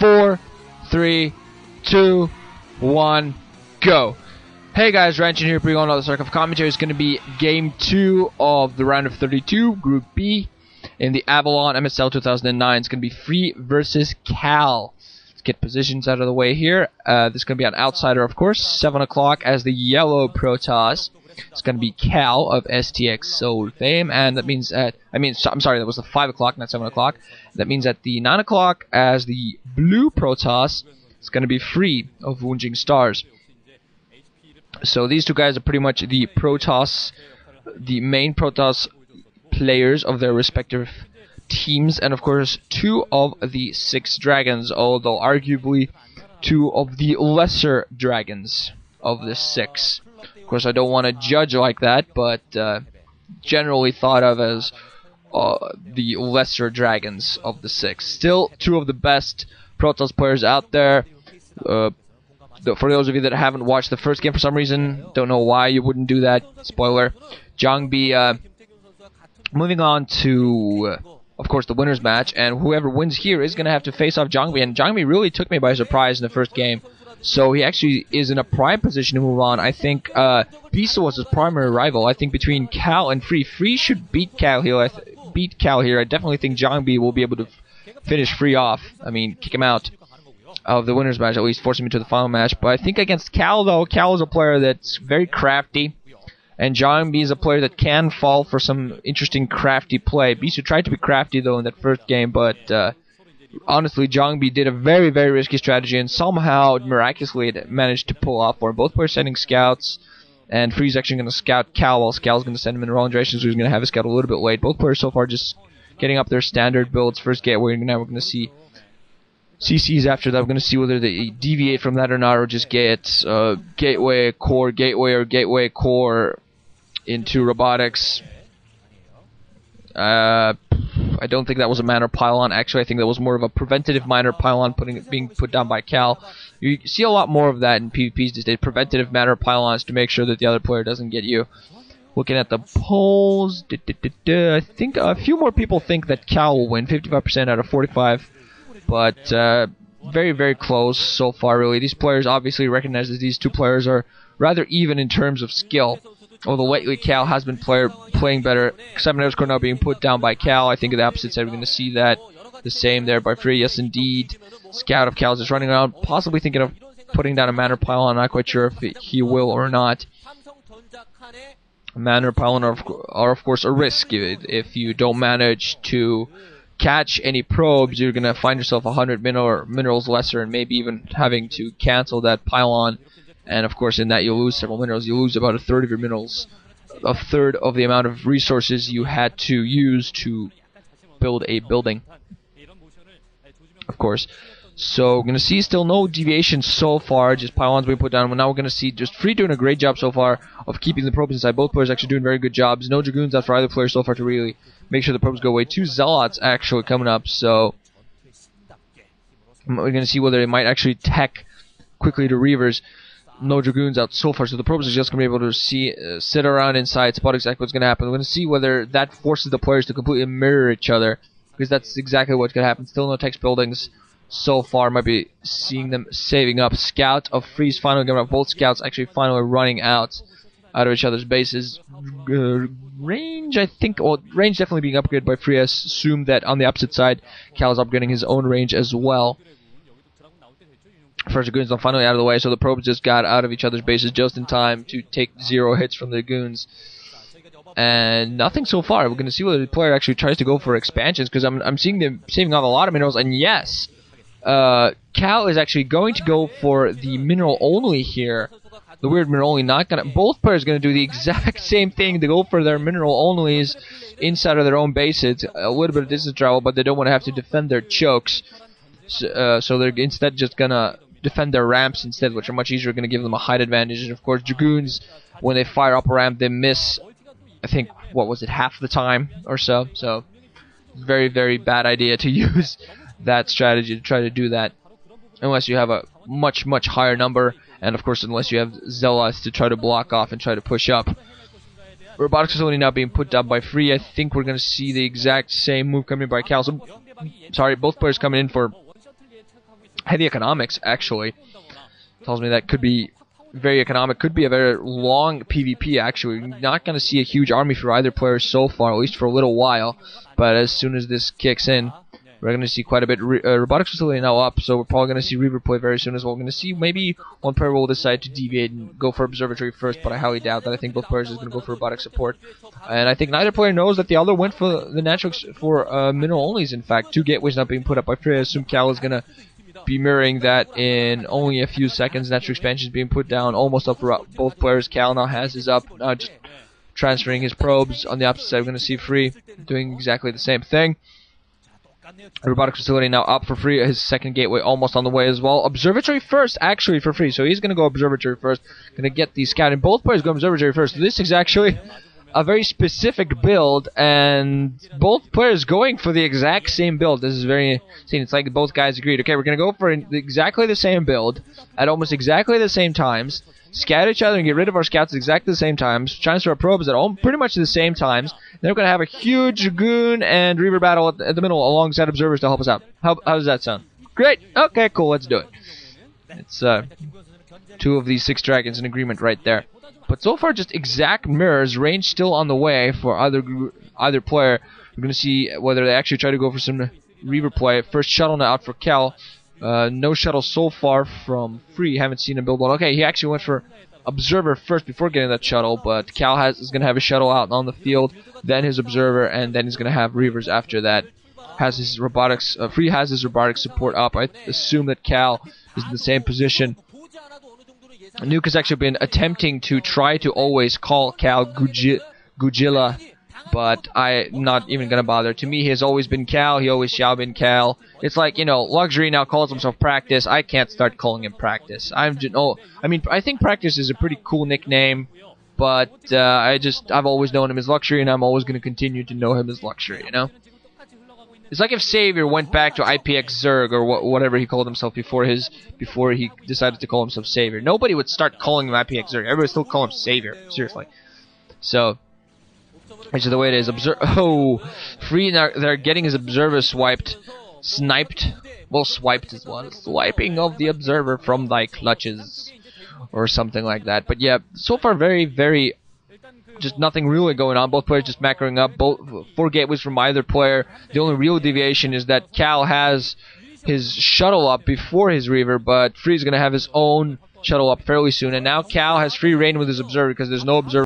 4, 3, 2, 1, go. Hey guys, Ranchin here, bringing on another circle of commentary. It's going to be game 2 of the round of 32, Group B, in the Avalon MSL 2009. It's going to be Free versus Cal. Let's get positions out of the way here. This is going to be an outsider, of course. 7 o'clock as the yellow protoss. It's going to be Cal of STX Soul fame, and that means at, I'm sorry, that was the 5 o'clock, not 7 o'clock. That means at the 9 o'clock as the blue protoss, it's going to be Free of Woongjin Stars. So these two guys are pretty much the protoss, the main protoss players of their respective teams, and of course 2 of the 6 dragons, although arguably 2 of the lesser dragons of the 6. Of course, I don't want to judge like that, but generally thought of as the lesser dragons of the 6. Still 2 of the best protoss players out there. For those of you that haven't watched the first game for some reason, don't know why you wouldn't do that. Spoiler. Jongbi moving on to, of course, the winner's match, and whoever wins here is going to have to face off Jongbi, and Jongbi really took me by surprise in the first game. So he actually is in a prime position to move on. I think Bisa was his primary rival. I think between Cal and Free, Free should beat Cal here. I definitely think Jongbi will be able to finish Free off. I mean, kick him out of the winner's match, at least forcing him to the final match. But I think against Cal, though, Cal is a player that's very crafty, and Jongbi is a player that can fall for some interesting crafty play. Bisa tried to be crafty, though, in that first game, but honestly, Jongbi did a very, very risky strategy, and somehow, miraculously, it managed to pull off for him. Both players sending scouts, and Free's actually going to scout Cal, while Cal's going to send him in the wrong direction, so he's going to have his scout a little bit late. Both players so far just getting up their standard builds. First gateway, now we're going to see CCs after that. We're going to see whether they deviate from that or not, or just get gateway core into robotics. I don't think that was a minor pylon. Actually, I think that was more of a preventative minor pylon being put down by Cal. You see a lot more of that in PvPs these days. Preventative minor pylons to make sure that the other player doesn't get you. Looking at the polls, I think a few more people think that Cal will win, 55% out of 45. But very, very close so far, really. These players obviously recognize that these two players are rather even in terms of skill. Although lately Cal has been playing better. 7 Core now being put down by Cal. I think at the opposite side we're going to see that. The same there by Free. Yes, indeed. Scout of Cal's is running around, possibly thinking of putting down a Manor Pylon. Not quite sure if he will or not. Manor Pylon are of course a risk. If you don't manage to catch any probes, you're going to find yourself 100 minerals lesser, and maybe even having to cancel that pylon. And of course in that you'll lose several minerals. You lose about a third of your minerals, a third of the amount of resources you had to use to build a building, of course. So we're going to see still no deviation so far, just pylons being put down. Well, now we're going to see just Free doing a great job so far of keeping the probes inside. Both players actually doing very good jobs. No Dragoons out for either player so far to really make sure the probes go away. 2 Zealots actually coming up, so we're going to see whether they might actually tech quickly to Reavers. No Dragoons out so far, so the probes are just going to be able to sit around inside, spot exactly what's going to happen. We're going to see whether that forces the players to completely mirror each other, because that's exactly what's going to happen. Still no text buildings so far. Might be seeing them saving up. Scout of Freeze finally giving up. Both scouts actually finally running out of each other's bases. Range, I think, range definitely being upgraded by Free. I assume that on the opposite side, Cal is upgrading his own range as well. First Dragoons are finally out of the way, so the probes just got out of each other's bases just in time to take 0 hits from the Dragoons. And nothing so far. We're going to see whether the player actually tries to go for expansions, because I'm seeing them saving off a lot of minerals, and yes, Cal is actually going to go for the mineral only here. The weird mineral only, not gonna. Both players are going to do the exact same thing to go for their mineral onlys inside of their own bases. A little bit of distance travel, but they don't want to have to defend their chokes. So they're instead just going to defend their ramps instead, which are much easier, going to give them a height advantage. And of course, Dragoons, when they fire up a ramp, they miss, I think, what was it, half the time or so. So, very, very bad idea to use that strategy to try to do that, unless you have a much, much higher number, and of course, unless you have Zealots to try to block off and try to push up. Robotics facility now being put down by Free. I think we're going to see the exact same move coming in by Cal. So, sorry, both players coming in for heavy economics, actually. Tells me that could be very economic, could be a very long PvP, actually. We're not going to see a huge army for either player so far, at least for a little while. But as soon as this kicks in, we're going to see quite a bit. Robotics facility now up, so we're probably going to see Reaver play very soon as well. We're going to see maybe one player will decide to deviate and go for Observatory first, but I highly doubt that. I think both players are going to go for robotic support. And I think neither player knows that the other went for the natural mineral onlys, in fact. 2 gateways not being put up by Free. I assume Cal is going to be mirroring that in only a few seconds. Natural expansion is being put down almost up for both players. Cal now has his up, just transferring his probes. On the opposite side, we're going to see Free doing exactly the same thing. Robotic facility now up for Free. His second gateway almost on the way as well. Observatory first, actually, for Free. So he's going to go Observatory first. Going to get the scouting. Both players go Observatory first. This is actually a very specific build, and both players going for the exact same build. This is very insane. It's like both guys agreed. Okay, we're going to go for exactly the same build at almost exactly the same times. Scout each other and get rid of our scouts at exactly the same times. Transfer our probes at pretty much the same times. Then we're going to have a huge Goon and Reaver battle at the middle alongside observers to help us out. How does that sound? Great! Okay, cool, let's do it. It's 2 of these 6 dragons in agreement right there. But so far, just exact mirrors. Range still on the way for either player. We're going to see whether they actually try to go for some Reaver play. First shuttle now out for Cal. No shuttle so far from Free. Haven't seen him build one. Okay, he actually went for Observer first before getting that shuttle, but Cal is going to have a shuttle out on the field, then his Observer, and then he's going to have Reavers after that. Has his robotics. Free has his robotics support up. I assume that Cal is in the same position. Nuke has actually been attempting to try to always call Cal Gujila, but I'm not even going to bother. To me, he has always been Cal. He always shall been Cal. It's like, you know, Luxury now calls himself Practice. I can't start calling him Practice. I think Practice is a pretty cool nickname, but I've always known him as Luxury, and I'm always going to continue to know him as Luxury, you know? It's like if Savior went back to IPX Zerg or whatever he called himself before he decided to call himself Savior. Nobody would start calling him IPX Zerg. Everybody would still call him Savior. Seriously. So, which is the way it is. Free now, they're getting his Observer sniped. Well, swiped as well. Swiping of the Observer from thy clutches, or something like that. But yeah, so far very, very. Just nothing really going on. Both players just macroing up. 4 gateways from either player. The only real deviation is that Cal has his shuttle up before his Reaver, but Free's going to have his own shuttle up fairly soon. And now Cal has free reign with his Observer because there's no Observer